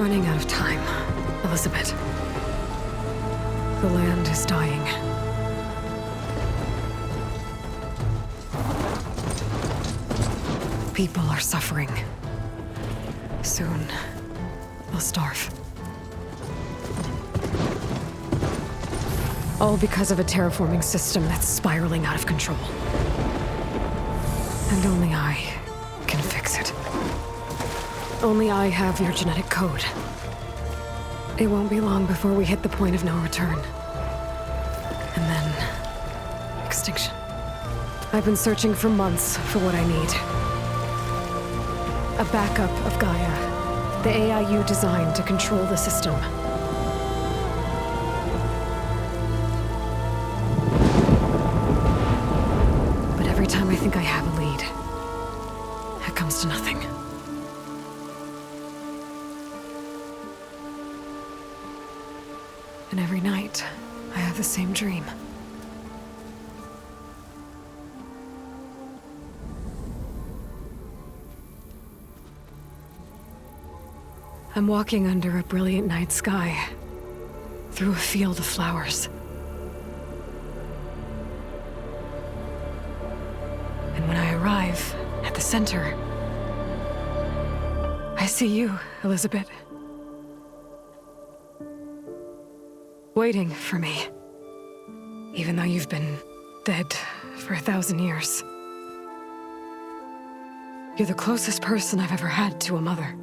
running out of time, Elizabeth. The land is dying. People are suffering. Soon, they'll starve. All because of a terraforming system that's spiraling out of control. And only I can fix it. Only I have your genetic code. It won't be long before we hit the point of no return. And then... extinction. I've been searching for months for what I need. A backup of Gaia. The AI you designed to control the system. But every time I think I have a lead, it comes to nothing. And every night, I have the same dream. I'm walking under a brilliant night sky, through a field of flowers. And when I arrive at the center, I see you, Elizabeth. Waiting for me. Even though you've been dead for 1,000 years. You're the closest person I've ever had to a mother.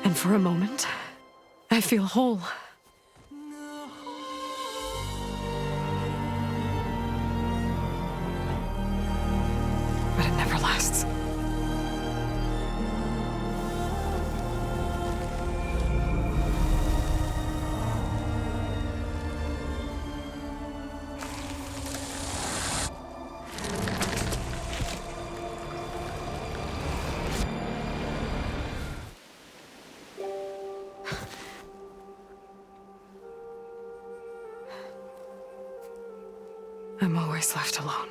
And for a moment, I feel whole. But it never lasts. I'm always left alone.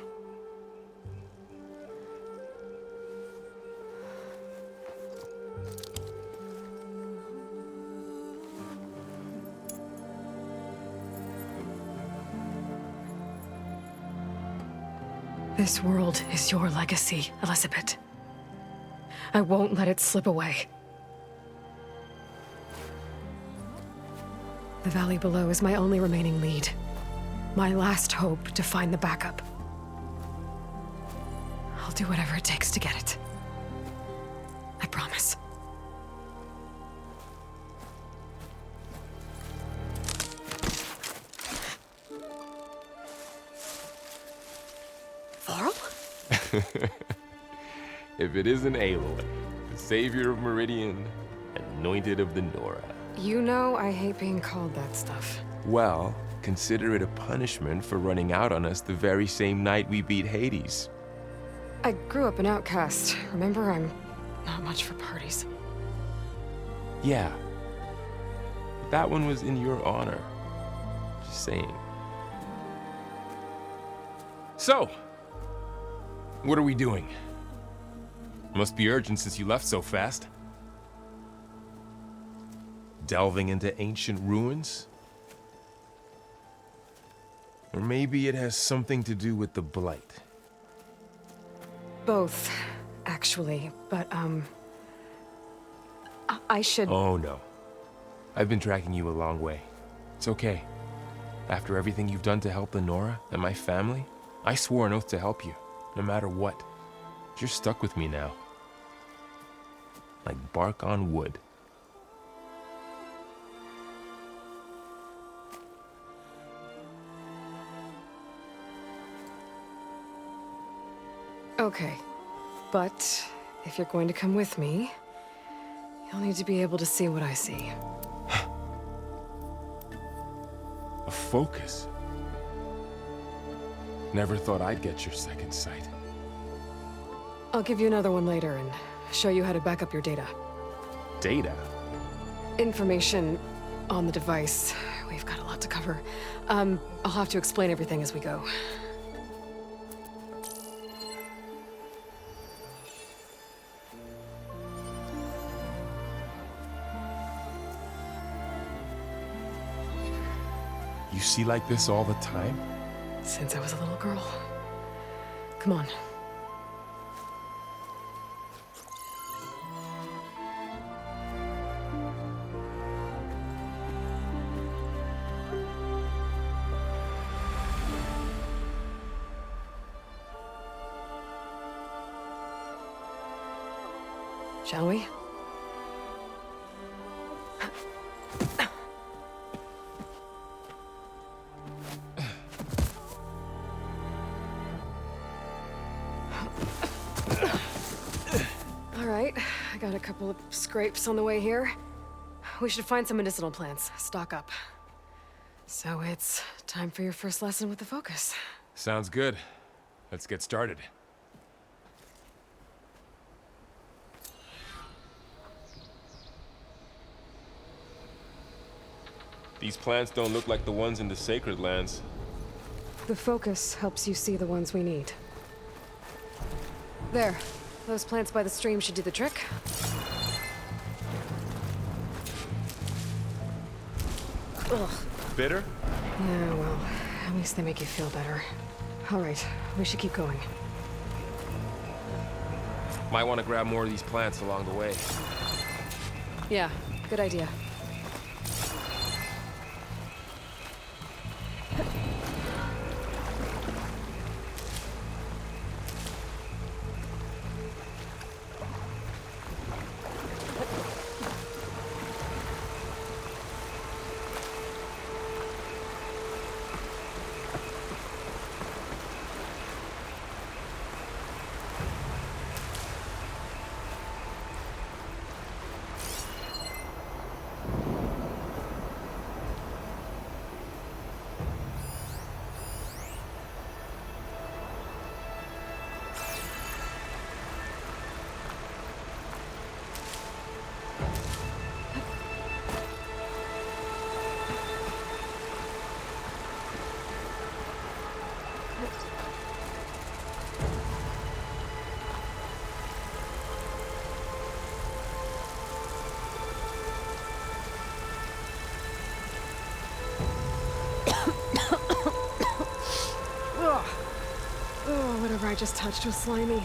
This world is your legacy, Elizabeth. I won't let it slip away. The valley below is my only remaining lead. My last hope to find the backup. I'll do whatever it takes to get it. I promise. Varl? If it isn't Aloy, the savior of Meridian, anointed of the Nora. You know I hate being called that stuff. Well, consider it a punishment for running out on us the very same night we beat Hades. I grew up an outcast. Remember, I'm not much for parties. Yeah. But that one was in your honor. Just saying. So, what are we doing? Must be urgent since you left so fast. Delving into ancient ruins? Or maybe it has something to do with the blight. Both, actually, but, I should... Oh, no. I've been tracking you a long way. It's okay. After everything you've done to help the Nora and my family, I swore an oath to help you, no matter what. You're stuck with me now. Like bark on wood. Okay, but if you're going to come with me, you'll need to be able to see what I see. A focus? Never thought I'd get your second sight. I'll give you another one later and show you how to back up your data. Data? Information on the device we've got a lot to cover. I'll have to explain everything as we go. You see like this all the time? Since I was a little girl. Come on. Shall we? All right, I got a couple of scrapes on the way here. We should find some medicinal plants, stock up. So it's time for your first lesson with the focus. Sounds good. Let's get started. These plants don't look like the ones in the sacred lands. The focus helps you see the ones we need. There. Those plants by the stream should do the trick. Ugh. Bitter? Yeah, well, at least they make you feel better. All right, we should keep going. Might want to grab more of these plants along the way. Yeah, good idea. Oh, whatever I just touched was slimy.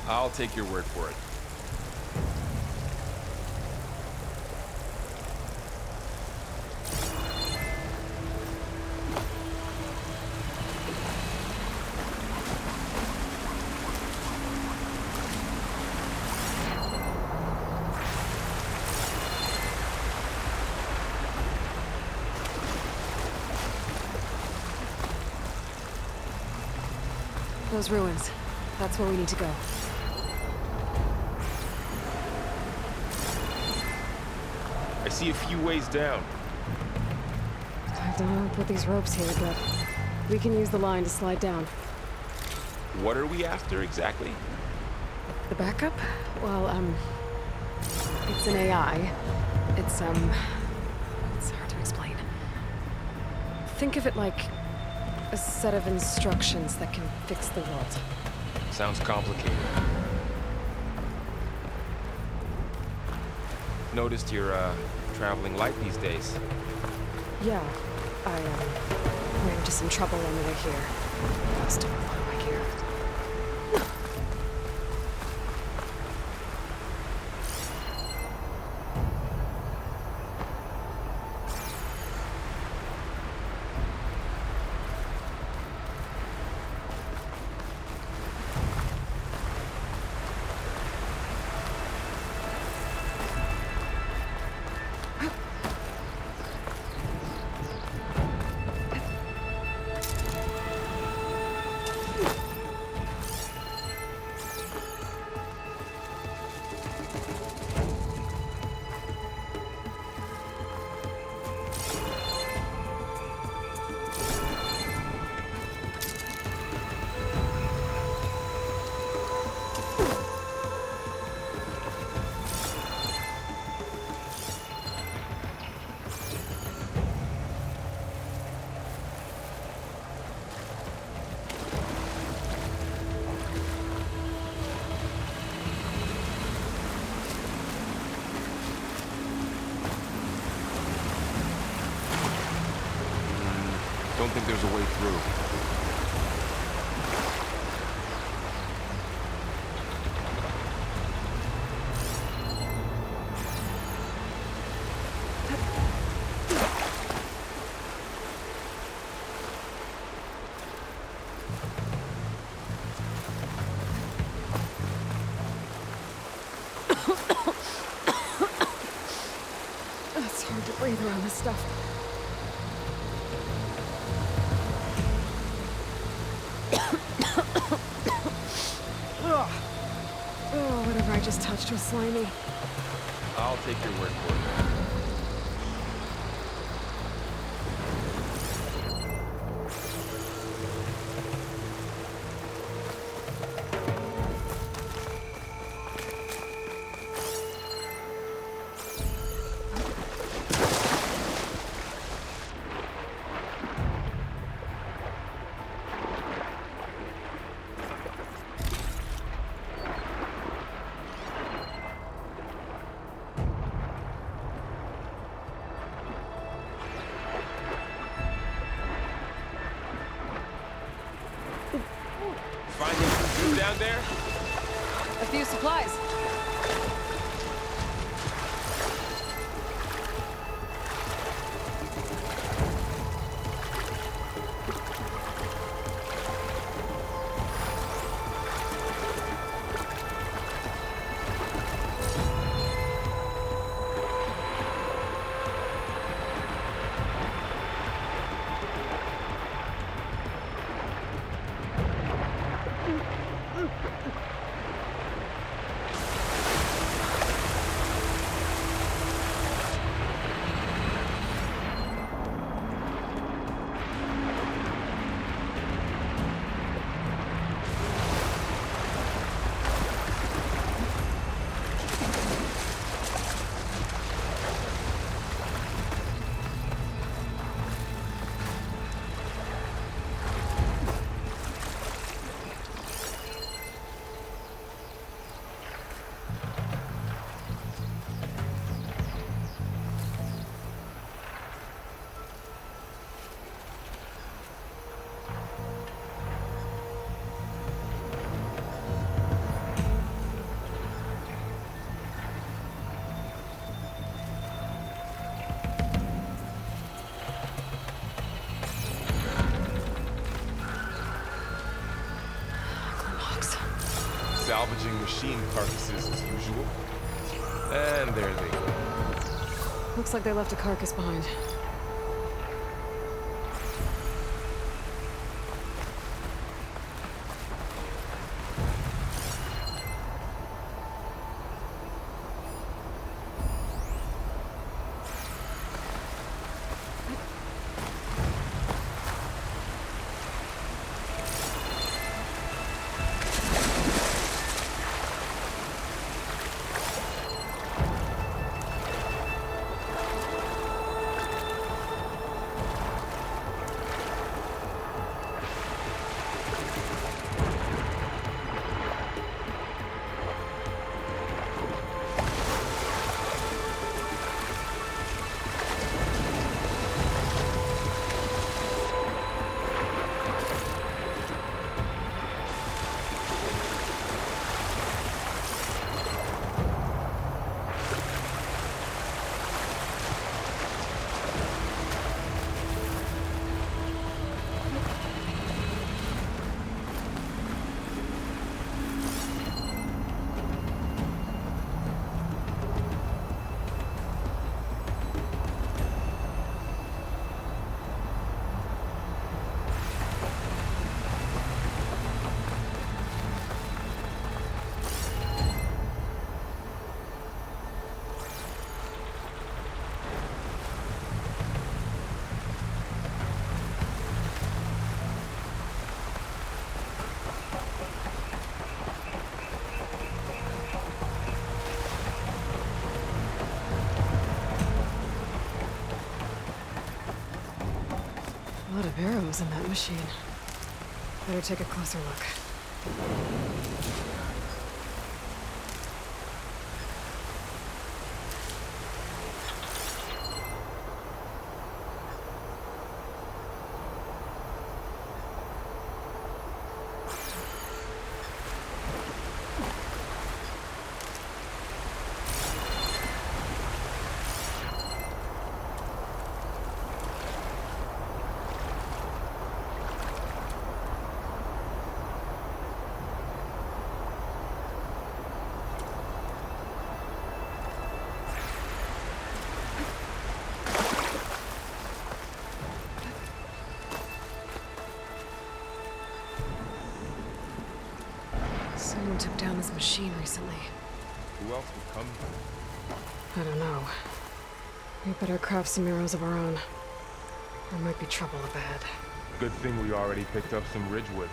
I'll take your word for it. Those ruins. That's where we need to go. I see a few ways down. I don't know who put these ropes here, but we can use the line to slide down. What are we after exactly? The backup? Well, it's an AI. It's hard to explain. Think of it like a set of instructions that can fix the world. Sounds complicated. Noticed you're, traveling light these days. Yeah, I, ran into some trouble on the way here. Lost a lot of my gear. don't think there's a way through. It's hard to breathe around this stuff. Ugh. Oh, whatever I just touched was slimy. I'll take your word for it. Finding some food down there? A few supplies. Salvaging machine carcasses as usual. And there they go. Looks like they left a carcass behind. A lot of arrows in that machine. Better take a closer look. Someone took down this machine recently. Who else would come? I don't know. We better craft some arrows of our own. There might be trouble up ahead. Good thing we already picked up some ridgewood.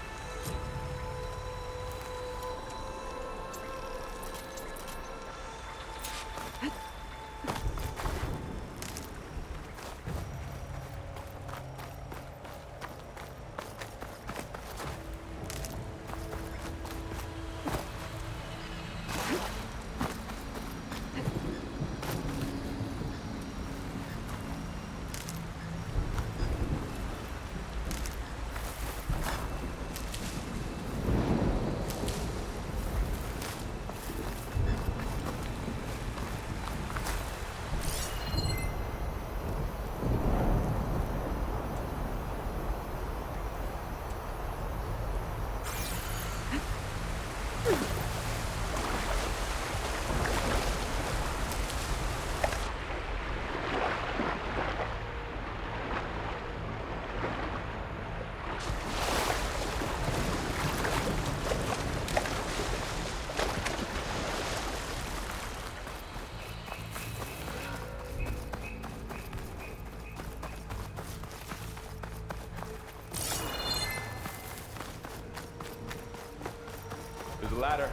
There's a ladder,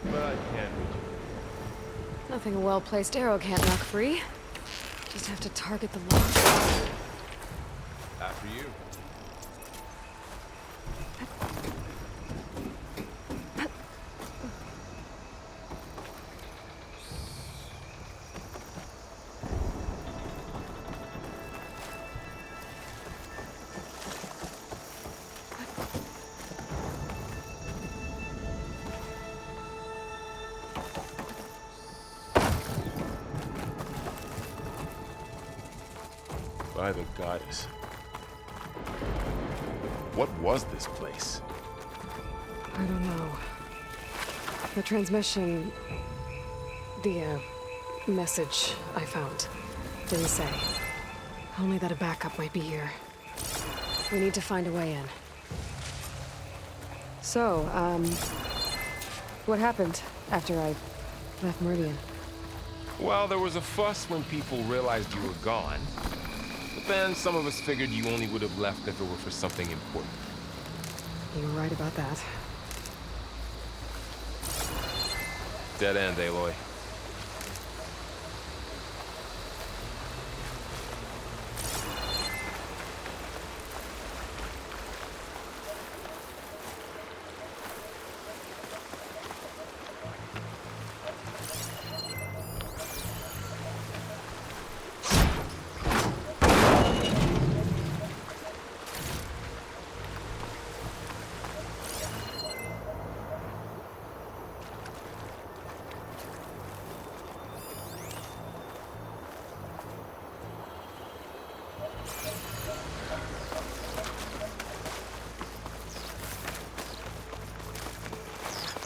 but I can't reach it. Nothing a well-placed arrow can't knock free. Just have to target the lock. After you. By the goddess. What was this place? I don't know. The transmission... The, message I found didn't say. Only that a backup might be here. We need to find a way in. So, what happened after I left Meridian? Well, there was a fuss when people realized you were gone. But then some of us figured you only would have left if it were for something important. You were right about that. Dead end, Aloy.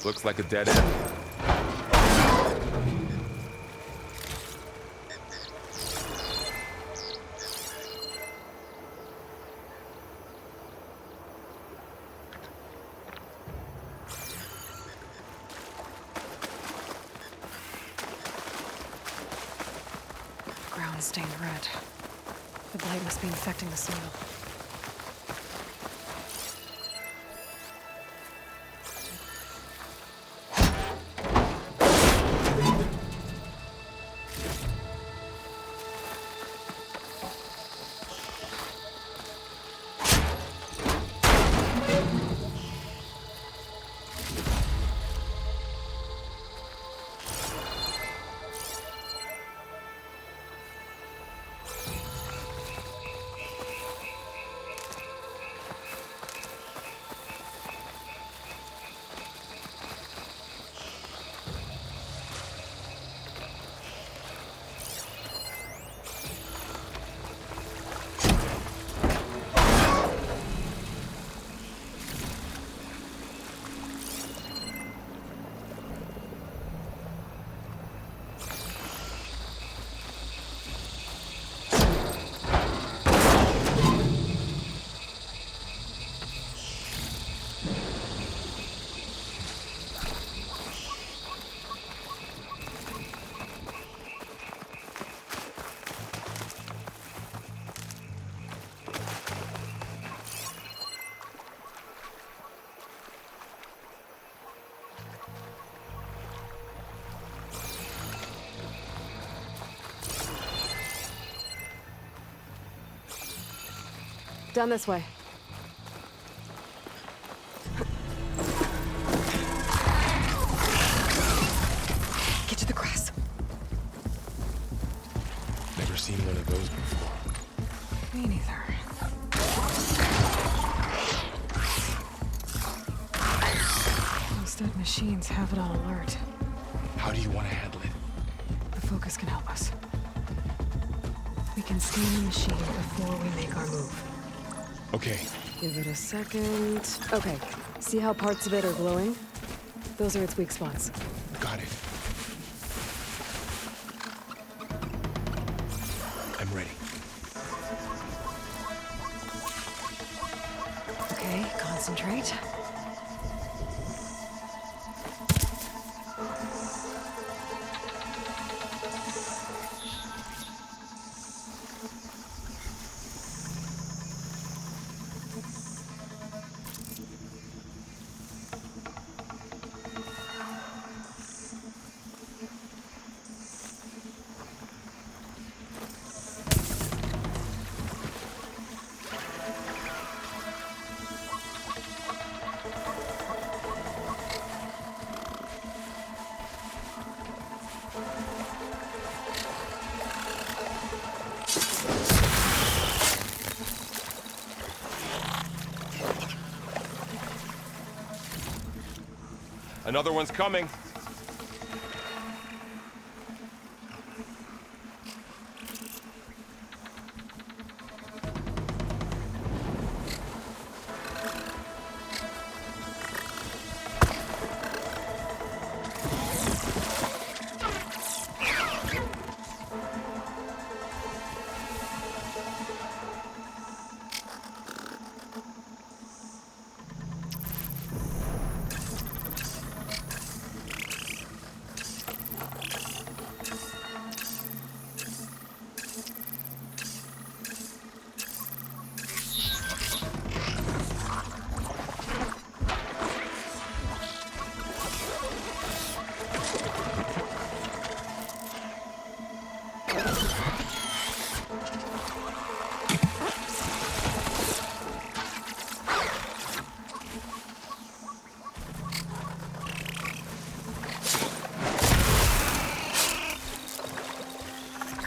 Looks like a dead end. Ground stained red. The blight must be infecting the soil. Down this way. Get to the grass. Never seen one of those before. Me neither. Those dead machines have it on alert. How do you want to handle it? The focus can help us. We can scan the machine before we make our move. Okay. Give it a second. Okay. See how parts of it are glowing? Those are its weak spots. Got it. I'm ready. Okay, concentrate. Another one's coming.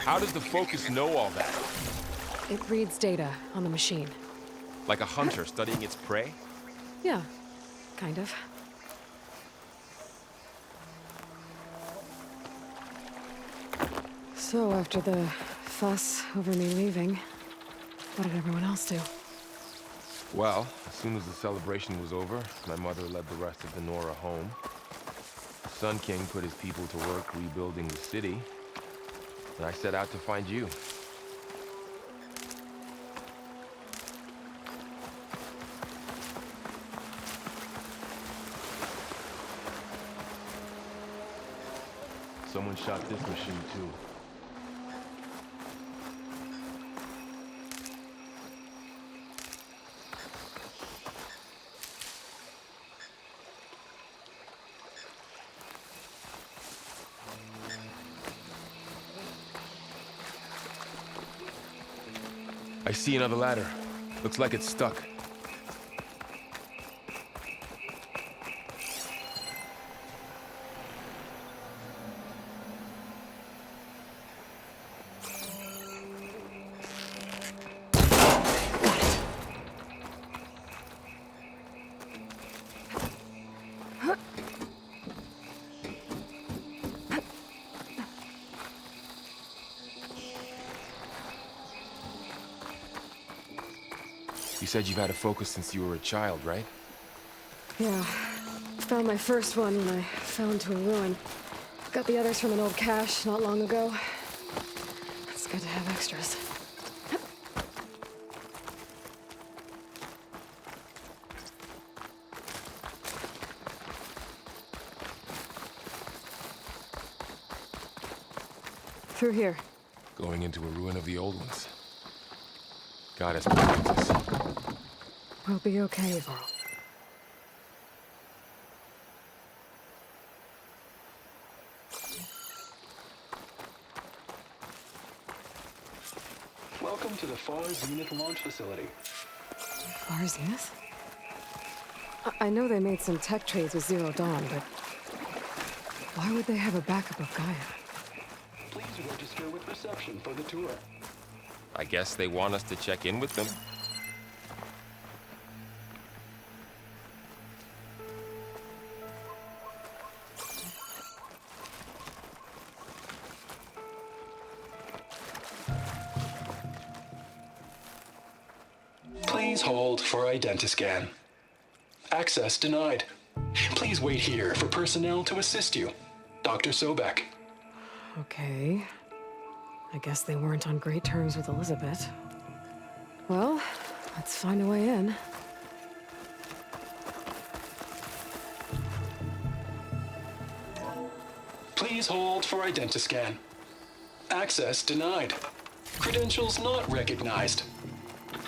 How does the focus know all that? It reads data on the machine. Like a hunter studying its prey? Yeah, kind of. So, after the fuss over me leaving, what did everyone else do? Well, as soon as the celebration was over, my mother led the rest of the Nora home. The Sun King put his people to work rebuilding the city, and I set out to find you. Someone shot this machine too. I see another ladder. Looks like it's stuck. You said you've had a focus since you were a child, right? Yeah. Found my first one when I fell into a ruin. Got the others from an old cache not long ago. It's good to have extras. Through here. Going into a ruin of the old ones. God has protected us. We'll be okay, Varl. Welcome to the FAR's unit launch facility. Varzius? I know they made some tech trades with Zero Dawn, but why would they have a backup of Gaia? Please register with reception for the tour. I guess they want us to check in with them. Please hold for identiscan. Access denied. Please wait here for personnel to assist you. Dr. Sobek. Okay. I guess they weren't on great terms with Elizabeth. Well, let's find a way in. Please hold for identiscan. Access denied. Credentials not recognized.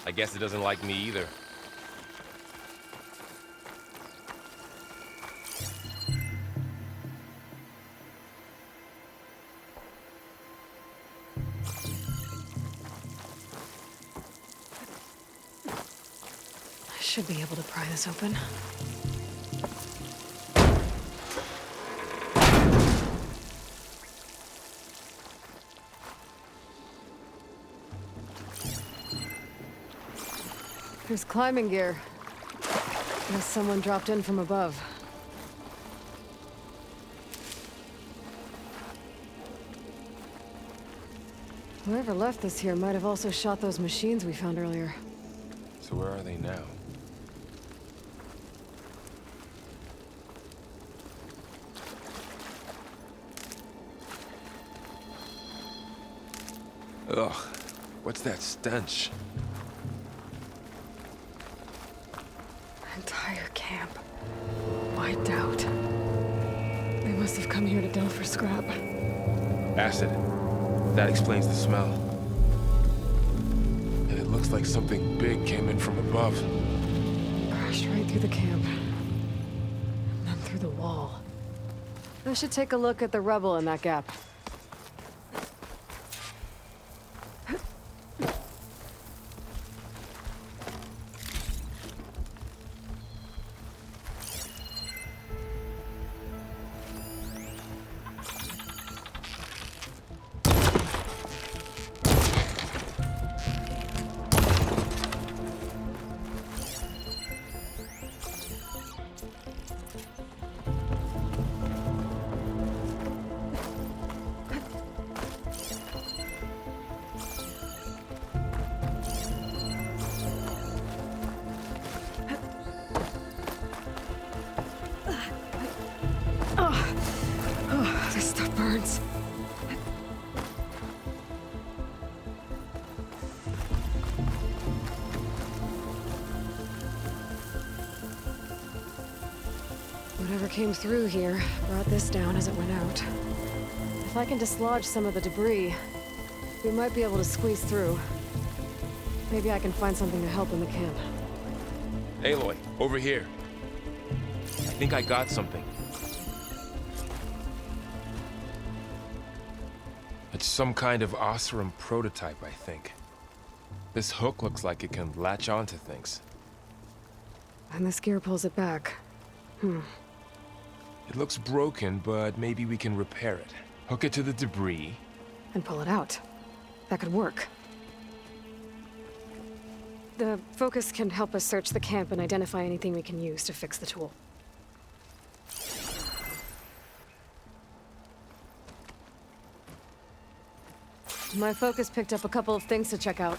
I guess it doesn't like me either. I should be able to pry this open. There's climbing gear. Guess someone dropped in from above. Whoever left this here might have also shot those machines we found earlier. So where are they now? Ugh, what's that stench? Entire camp. Wiped out. They must have come here to delve for scrap. Acid. That explains the smell. And it looks like something big came in from above. Crashed right through the camp. And then through the wall. I should take a look at the rubble in that gap. This stuff burns. Whatever came through here brought this down as it went out. If I can dislodge some of the debris, we might be able to squeeze through. Maybe I can find something to help in the camp. Aloy, over here. I think I got something. It's some kind of Oseram prototype, I think. This hook looks like it can latch onto things. And this gear pulls it back. It looks broken, but maybe we can repair it. Hook it to the debris. And pull it out. That could work. The focus can help us search the camp and identify anything we can use to fix the tool. My focus picked up a couple of things to check out.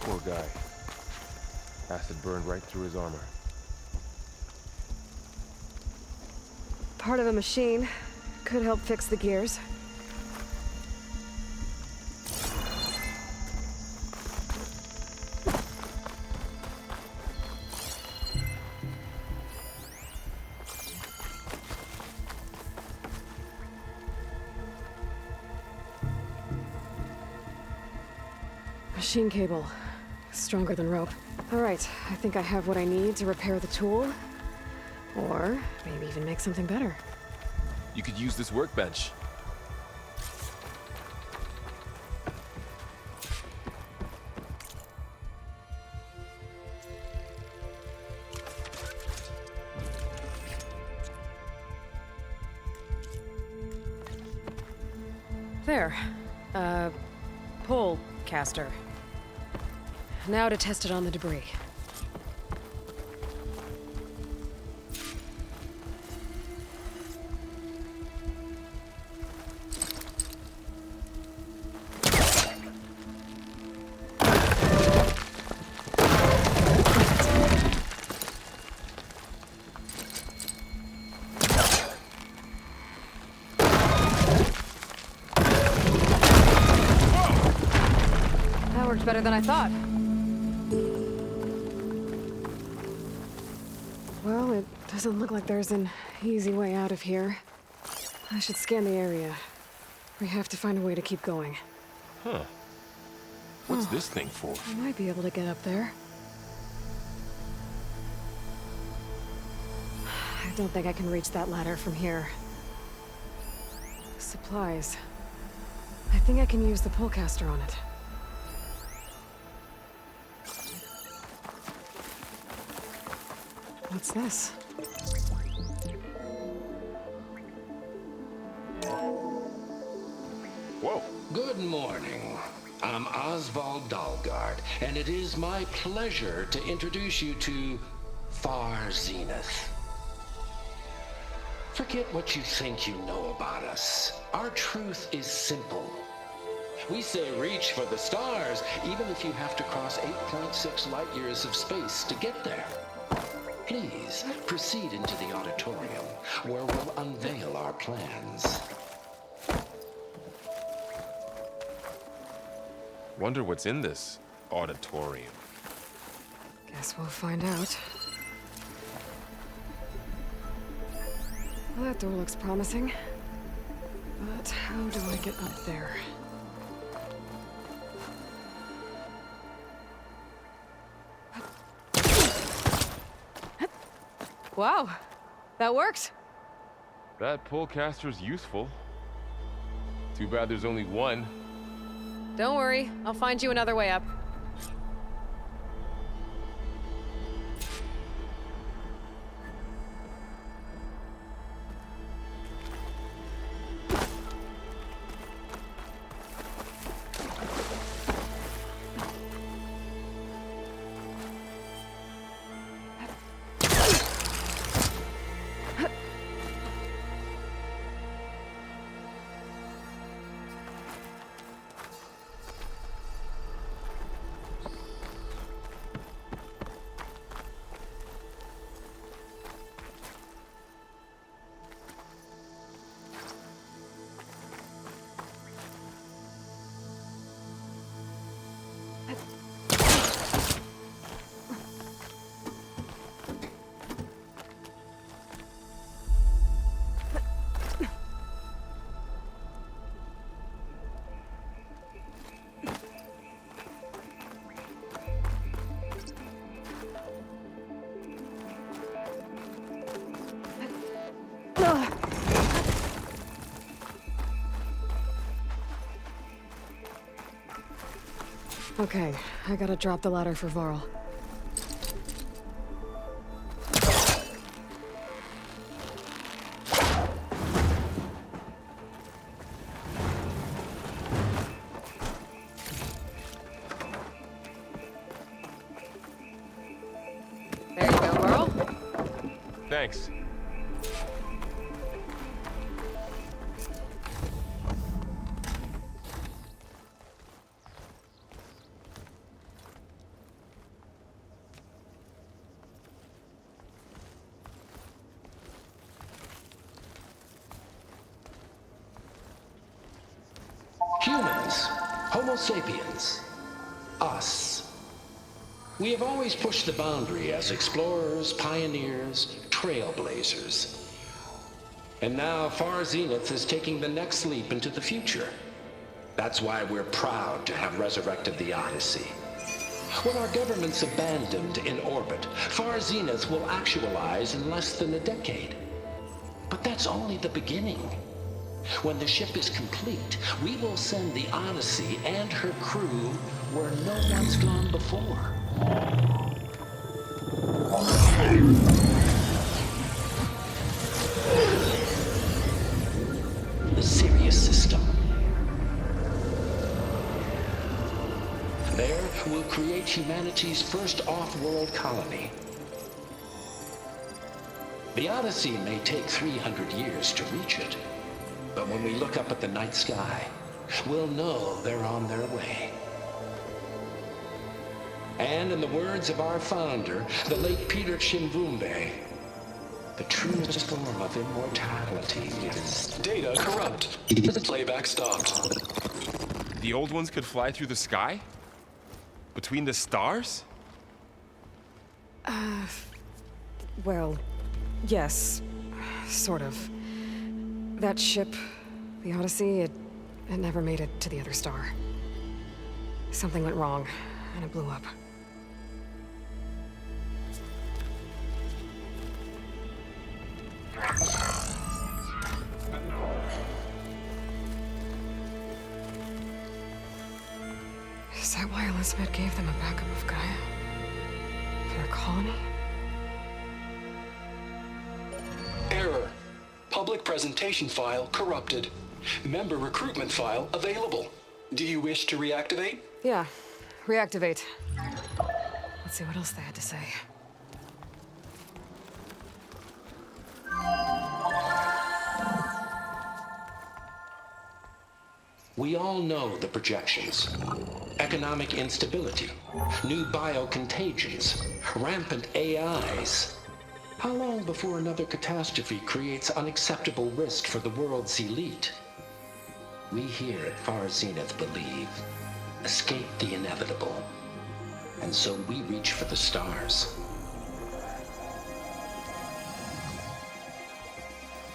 Poor guy. Acid burned right through his armor. Part of a machine. Could help fix the gears. Machine cable. Stronger than rope. All right, I think I have what I need to repair the tool. Or maybe even make something better. You could use this workbench. There. Pole caster. Now to test it on the debris. Better than I thought. Well, it doesn't look like there's an easy way out of here. I should scan the area. We have to find a way to keep going. Huh. What's this thing for? I might be able to get up there. I don't think I can reach that ladder from here. Supplies. I think I can use the polecaster on it. What's this? Whoa. Good morning. I'm Oswald Dalgard, and it is my pleasure to introduce you to Far Zenith. Forget what you think you know about us. Our truth is simple. We say reach for the stars, even if you have to cross 8.6 light years of space to get there. Please, proceed into the auditorium, where we'll unveil our plans. Wonder what's in this auditorium. Guess we'll find out. Well, that door looks promising. But how do I get up there? Wow, that works. That polecaster's useful. Too bad there's only one. Don't worry, I'll find you another way up. Okay, I gotta drop the ladder for Varl. There you go, Varl. Thanks. Humans, Homo sapiens, us. We have always pushed the boundary as explorers, pioneers, trailblazers. And now Far Zenith is taking the next leap into the future. That's why we're proud to have resurrected the Odyssey. When our government's abandoned in orbit, Far Zenith will actualize in less than a decade. But that's only the beginning. When the ship is complete, we will send the Odyssey and her crew where no one's gone before. The Sirius system. There, we'll create humanity's first off-world colony. The Odyssey may take 300 years to reach it, but when we look up at the night sky, we'll know they're on their way. And in the words of our founder, the late Peter Chimvumbe, the truest form of immortality is... Data corrupt. Playback stopped. The old ones could fly through the sky? Between the stars? Well, yes. Sort of. That ship, the Odyssey, it never made it to the other star. Something went wrong, and it blew up. Is that why Elizabeth gave them a backup of Gaia? For their colony? Error. Public presentation file corrupted. Member recruitment file available. Do you wish to reactivate? Yeah. Reactivate. Let's see what else they had to say. We all know the projections. Economic instability, new biocontagions, rampant AIs. How long before another catastrophe creates unacceptable risk for the world's elite? We here at Far Zenith believe, escape the inevitable. And so we reach for the stars.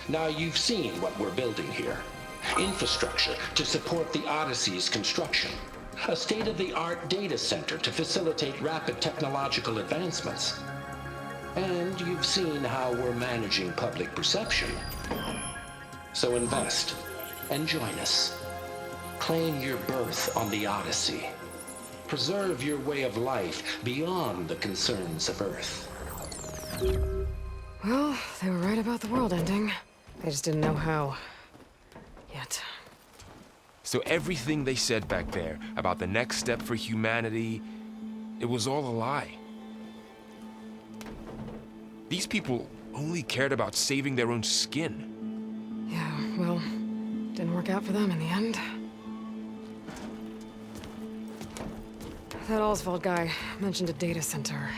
Now you've seen what we're building here. Infrastructure to support the Odyssey's construction. A state-of-the-art data center to facilitate rapid technological advancements. And you've seen how we're managing public perception. So invest and join us. Claim your berth on the Odyssey. Preserve your way of life beyond the concerns of Earth. Well, they were right about the world ending. They just didn't know how. Yet. So everything they said back there about the next step for humanity, it was all a lie. These people only cared about saving their own skin. Yeah, well, didn't work out for them in the end. That Oswald guy mentioned a data center.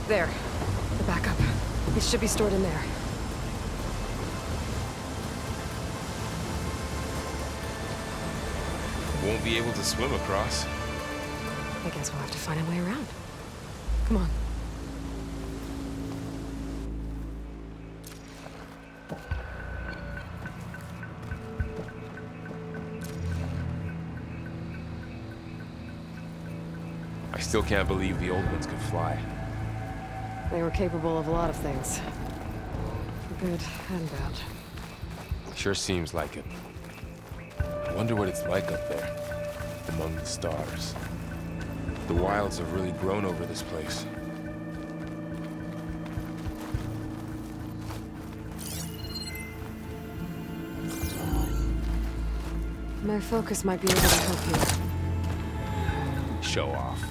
There. The backup. It should be stored in there. Won't be able to swim across. I guess we'll have to find a way around. Come on. I still can't believe the old ones could fly. They were capable of a lot of things. For good and bad. Sure seems like it. I wonder what it's like up there, among the stars. The wilds have really grown over this place. My focus might be able to help you. Show off.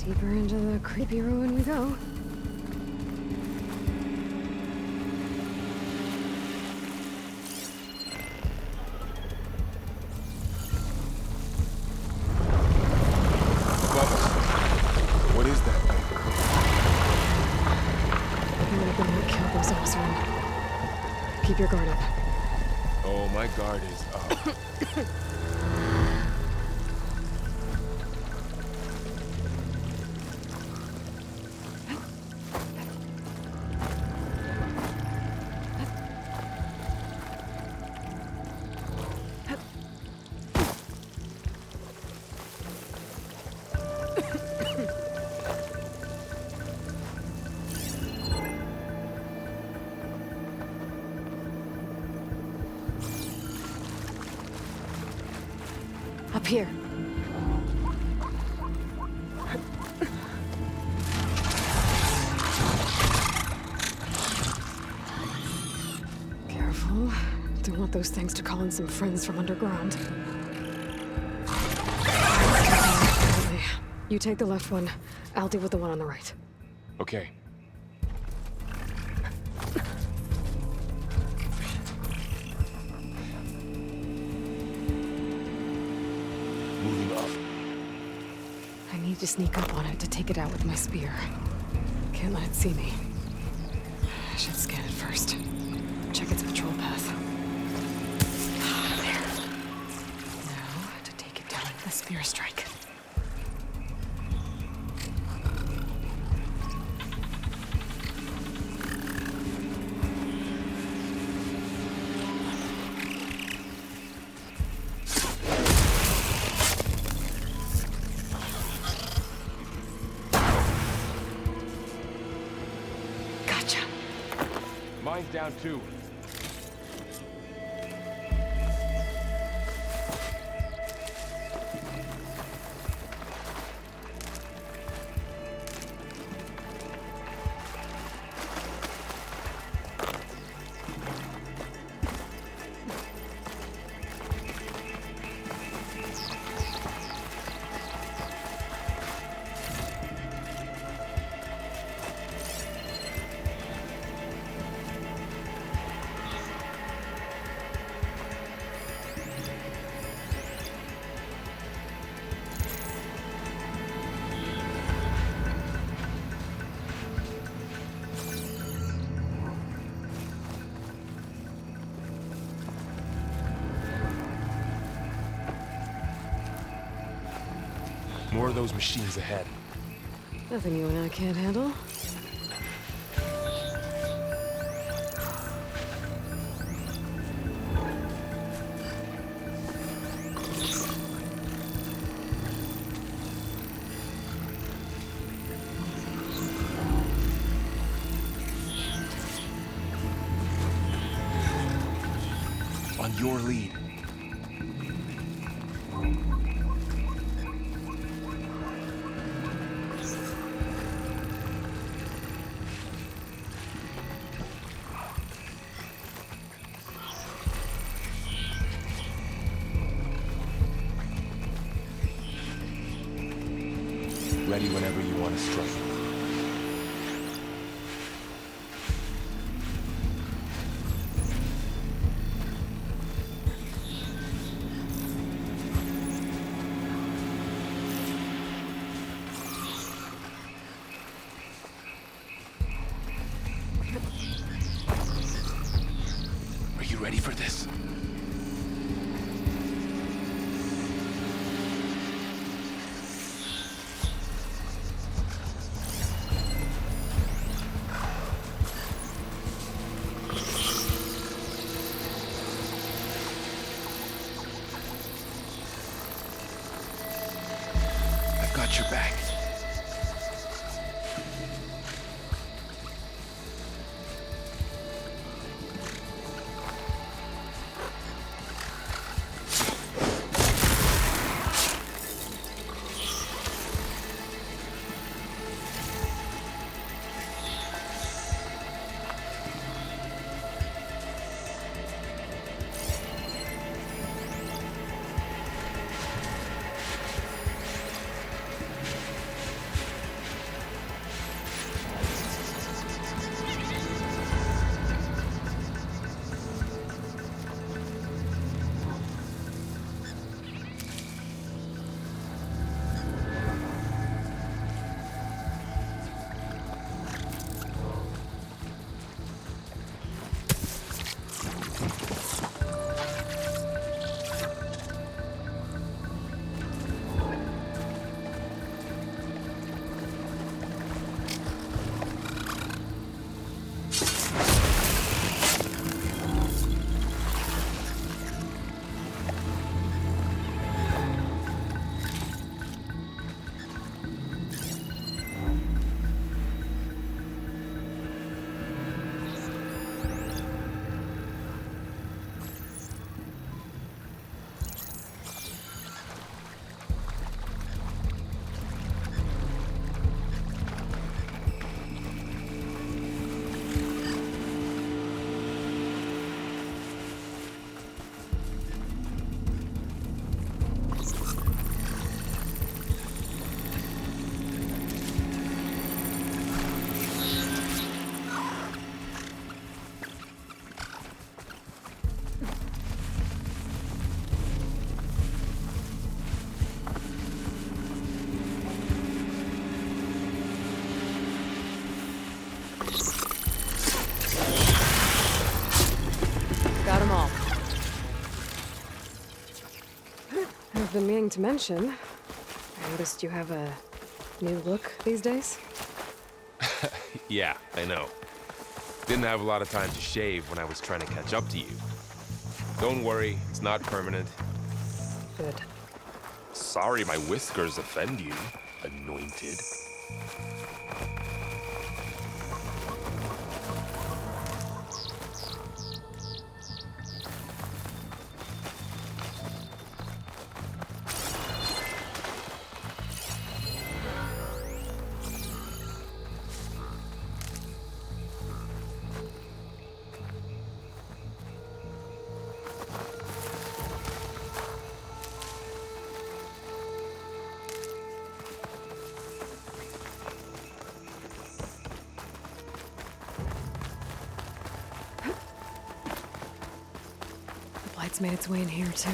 Deeper into the creepy ruin we go. Above us. What is that? Human weapon might kill those Osran. Keep your guard up. Oh, my guard is up. Up here. Careful. Don't want those things to call in some friends from underground. You take the left one. I'll deal with the one on the right. Okay. Moving up. I need to sneak up on it to take it out with my spear. Can't let it see me. I should scan it first. Check its patrol path. There. Now, to take it down with a spear strike. Gotcha. Mine's down too. More of those machines ahead. Nothing you and I can't handle. On your lead. Ready whenever you want to strike. Are you ready for this? I've got your back. I've been meaning to mention, I noticed you have a new look these days. Yeah, I know. Didn't have a lot of time to shave when I was trying to catch up to you. Don't worry, it's not permanent. Good. Sorry my whiskers offend you, anointed. Blight's made its way in here, too.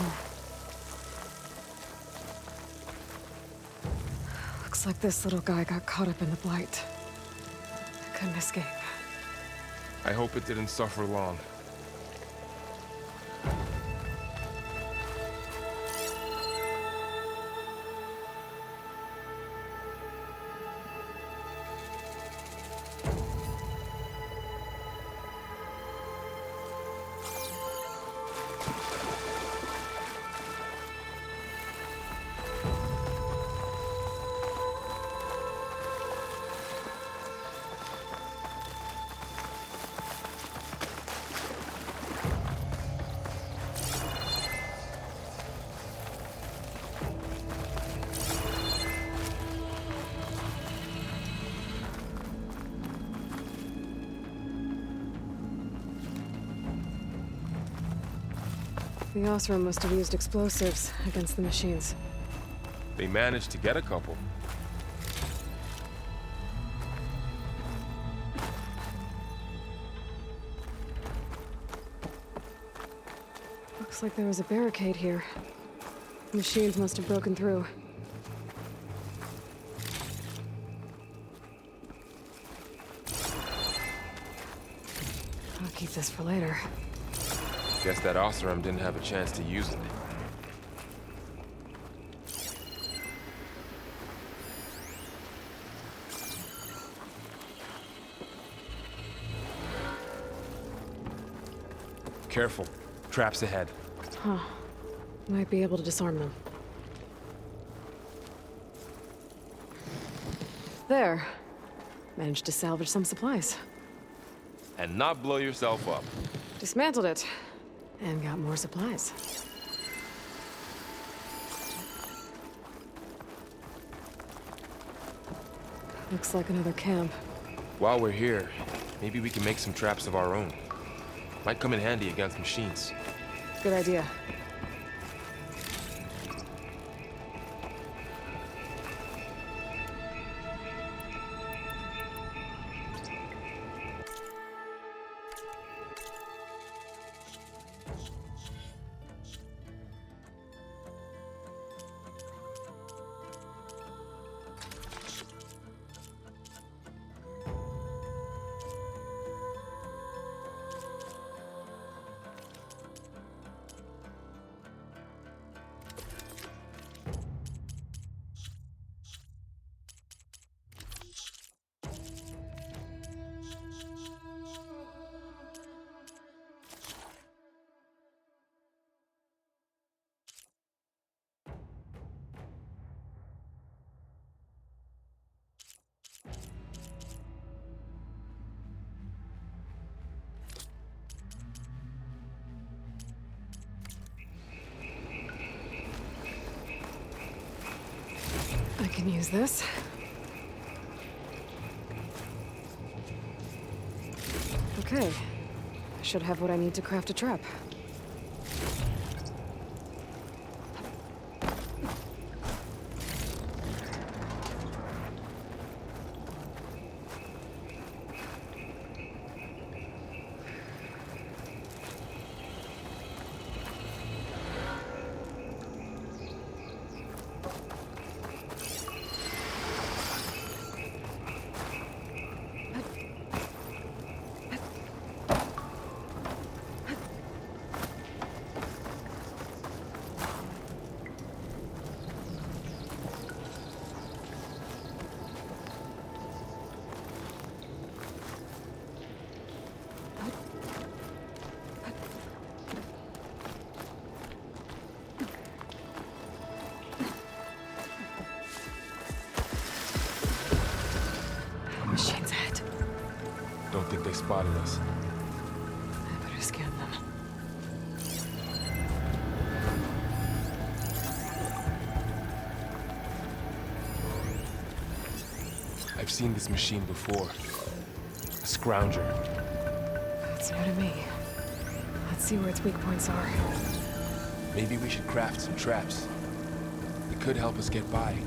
Looks like this little guy got caught up in the blight. Couldn't escape. I hope it didn't suffer long. The Osram must have used explosives against the machines. They managed to get a couple. Looks like there was a barricade here. Machines must have broken through. I'll keep this for later. Guess that Osram didn't have a chance to use it. Careful. Traps ahead. Huh. Might be able to disarm them. There. Managed to salvage some supplies. And not blow yourself up. Dismantled it. And got more supplies. Looks like another camp. While we're here, maybe we can make some traps of our own. Might come in handy against machines. Good idea. I can use this. Okay. I should have what I need to craft a trap. spotted us. I better scan them. I've seen this machine before. A scrounger. That's new to me. Let's see where its weak points are. Maybe we should craft some traps. It could help us get by.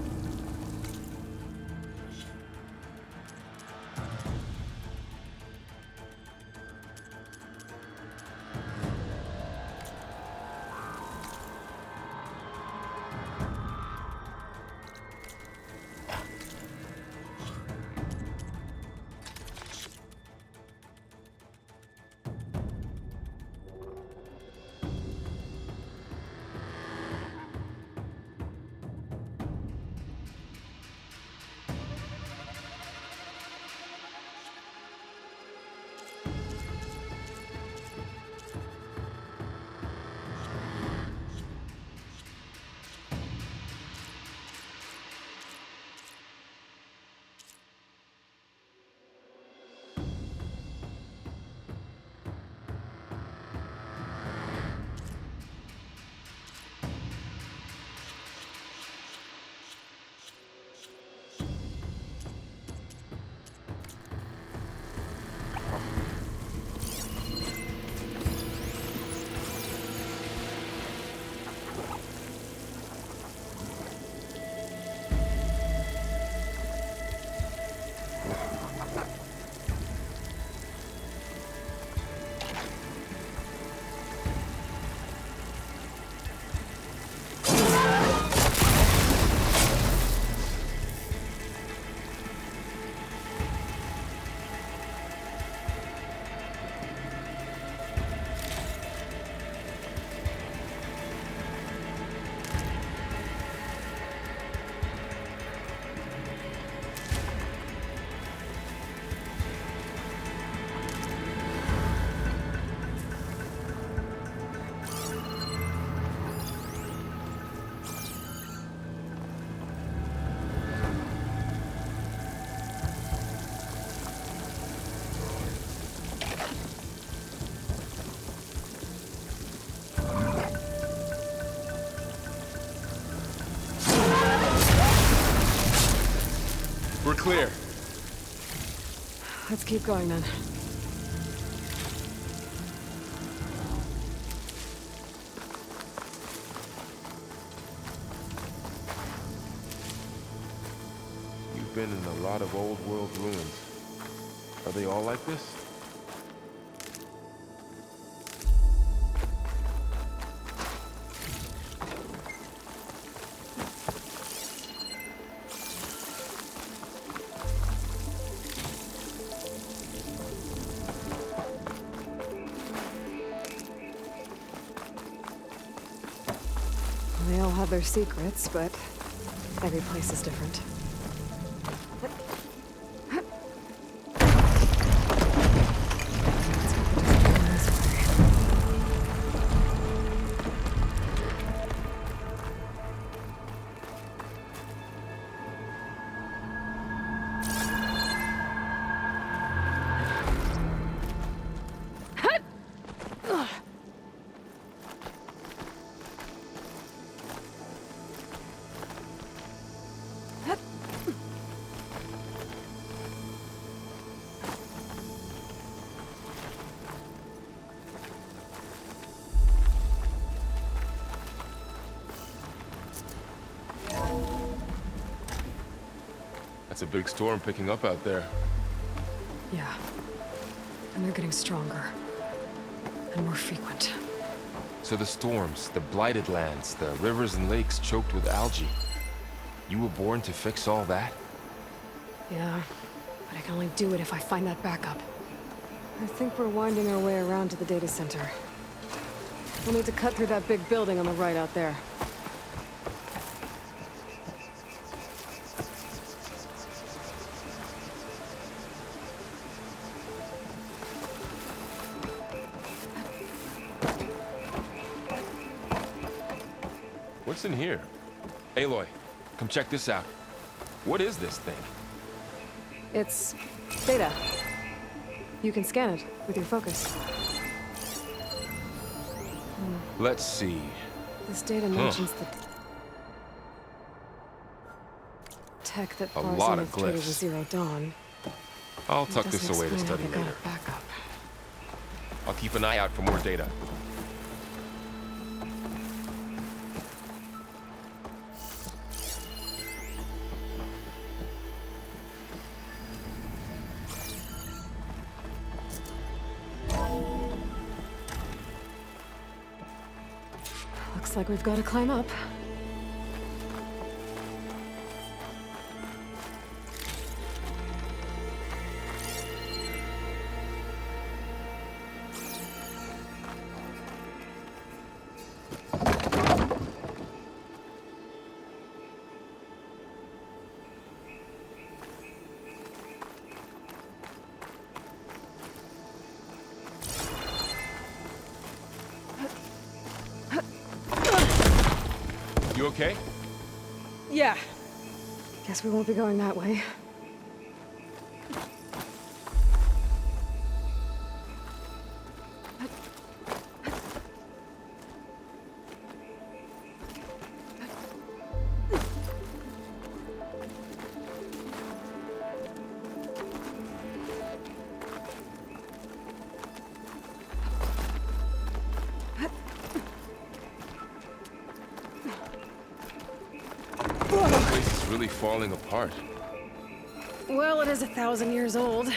We're clear. Let's keep going then. You've been in a lot of old world ruins. Are they all like this? They all have their secrets, but every place is different. It's a big storm picking up out there. Yeah. And they're getting stronger. And more frequent. So the storms, the blighted lands, the rivers and lakes choked with algae. You were born to fix all that? Yeah. But I can only do it if I find that backup. I think we're winding our way around to the data center. We'll need to cut through that big building on the right out there. What's in here? Aloy, come check this out. What is this thing? It's data. You can scan it with your focus. Let's see. This data mentions the tech that A Far lot of Zenith traded glyphs. with Zero Dawn. I'll It tuck this doesn't away to explain how study they got later. it back up. I'll keep an eye out for more data. Looks like we've got to climb up. You okay? Yeah. Guess we won't be going that way. This place is really falling apart. Well, it is 1,000 years old.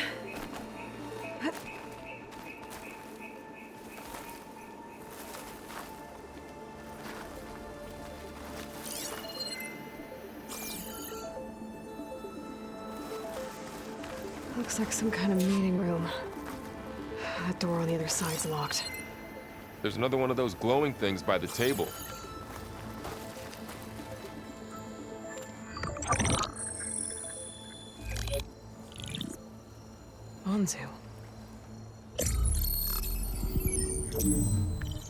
Looks like some kind of meeting room. That door on the other side's locked. There's another one of those glowing things by the table. Anzu.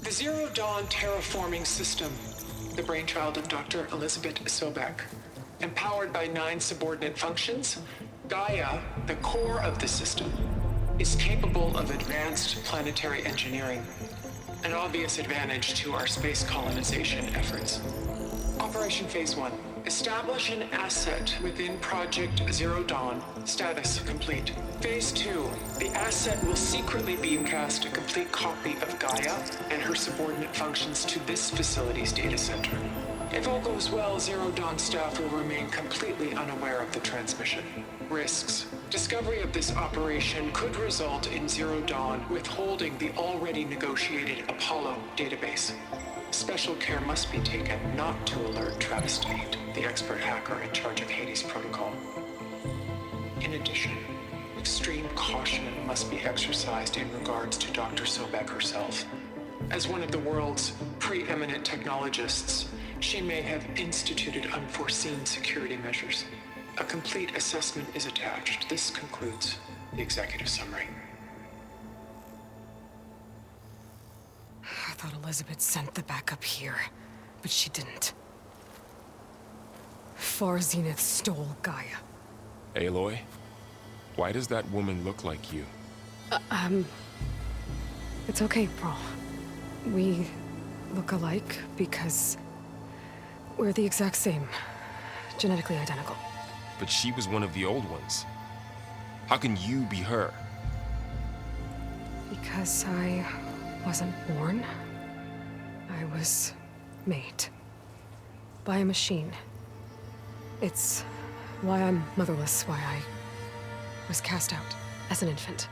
The Zero Dawn terraforming system, the brainchild of Dr. Elizabeth Sobek, empowered by 9 subordinate functions, Gaia, the core of the system, is capable of advanced planetary engineering, an obvious advantage to our space colonization efforts. Operation Phase 1. Establish an asset within Project Zero Dawn. Status complete. Phase 2. The asset will secretly beamcast a complete copy of Gaia and her subordinate functions to this facility's data center. If all goes well, Zero Dawn staff will remain completely unaware of the transmission. Risks. Discovery of this operation could result in Zero Dawn withholding the already negotiated Apollo database. Special care must be taken not to alert Travis Tate, the expert hacker in charge of Hades Protocol. In addition, extreme caution must be exercised in regards to Dr. Sobek herself. As one of the world's preeminent technologists, she may have instituted unforeseen security measures. A complete assessment is attached. This concludes the executive summary. I thought Elizabeth sent the backup here, but she didn't. Far Zenith stole Gaia. Aloy? Why does that woman look like you? It's okay, Pearl. We look alike because we're the exact same. Genetically identical. But she was one of the old ones. How can you be her? Because I wasn't born. I was made. By a machine. It's why I'm motherless, why I was cast out as an infant.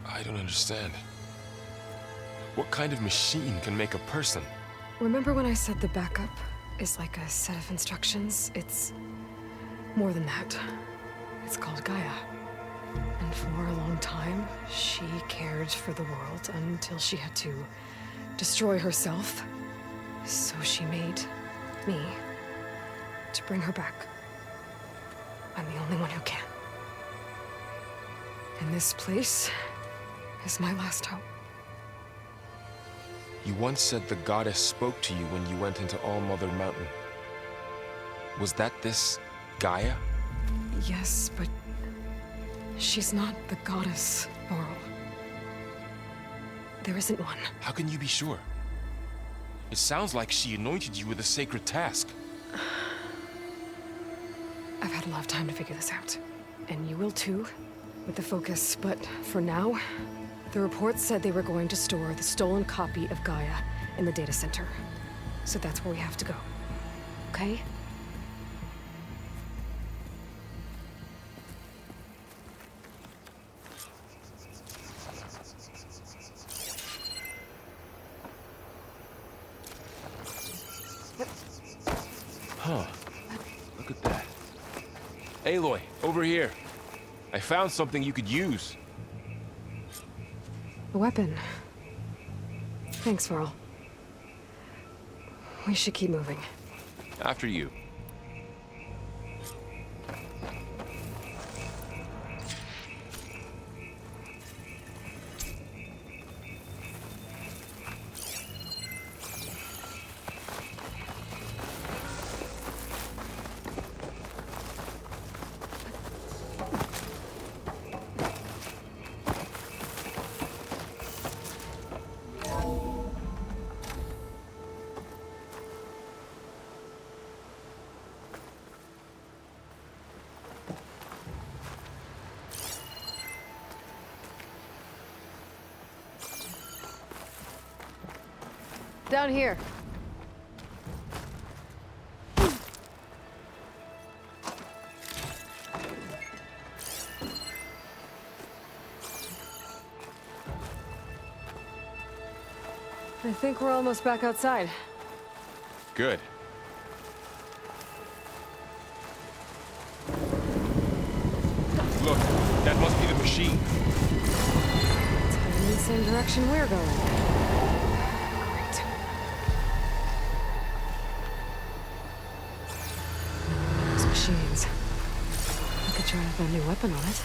I don't understand. What kind of machine can make a person? Remember when I said the backup is like a set of instructions? It's more than that. It's called Gaia. And for a long time, she cared for the world until she had to destroy herself. So she made me to bring her back. I'm the only one who can. And this place is my last hope. You once said the goddess spoke to you when you went into All-Mother Mountain. Was that this Gaia? Yes, but she's not the goddess temporal. There isn't one. How can you be sure? It sounds like she anointed you with a sacred task. I've had a lot of time to figure this out. And you will too, with the focus. But for now, the reports said they were going to store the stolen copy of Gaia in the data center. So that's where we have to go. Okay? Huh. Look at that. Aloy, over here. I found something you could use. A weapon. Thanks, Varl. We should keep moving. After you. Down here. I think we're almost back outside. Good. Look, that must be the machine. It's heading in the same direction we're going. Great. Those machines. I could try out that new weapon on it.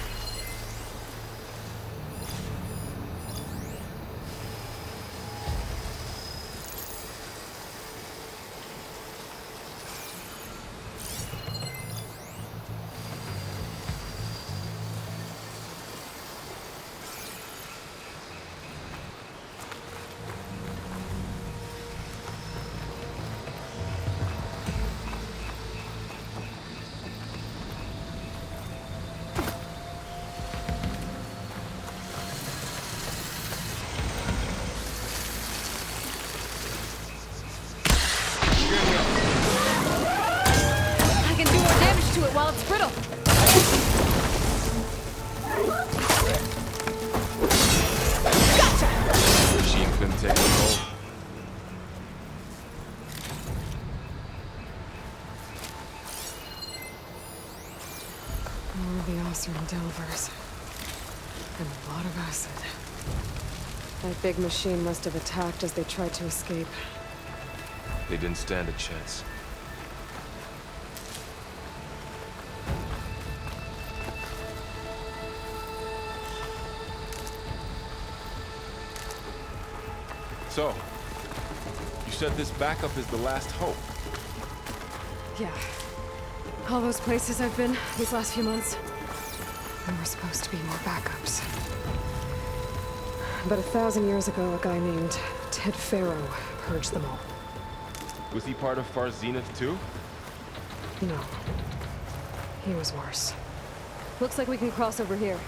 While it's brittle. Gotcha! Machine couldn't take the whole. More of the Osram Delvers. And a lot of acid. That big machine must have attacked as they tried to escape. They didn't stand a chance. So, you said this backup is the last hope. Yeah. All those places I've been these last few months. There were supposed to be more backups. But 1,000 years ago, a guy named Ted Pharaoh purged them all. Was he part of Far Zenith too? No. He was worse. Looks like we can cross over here.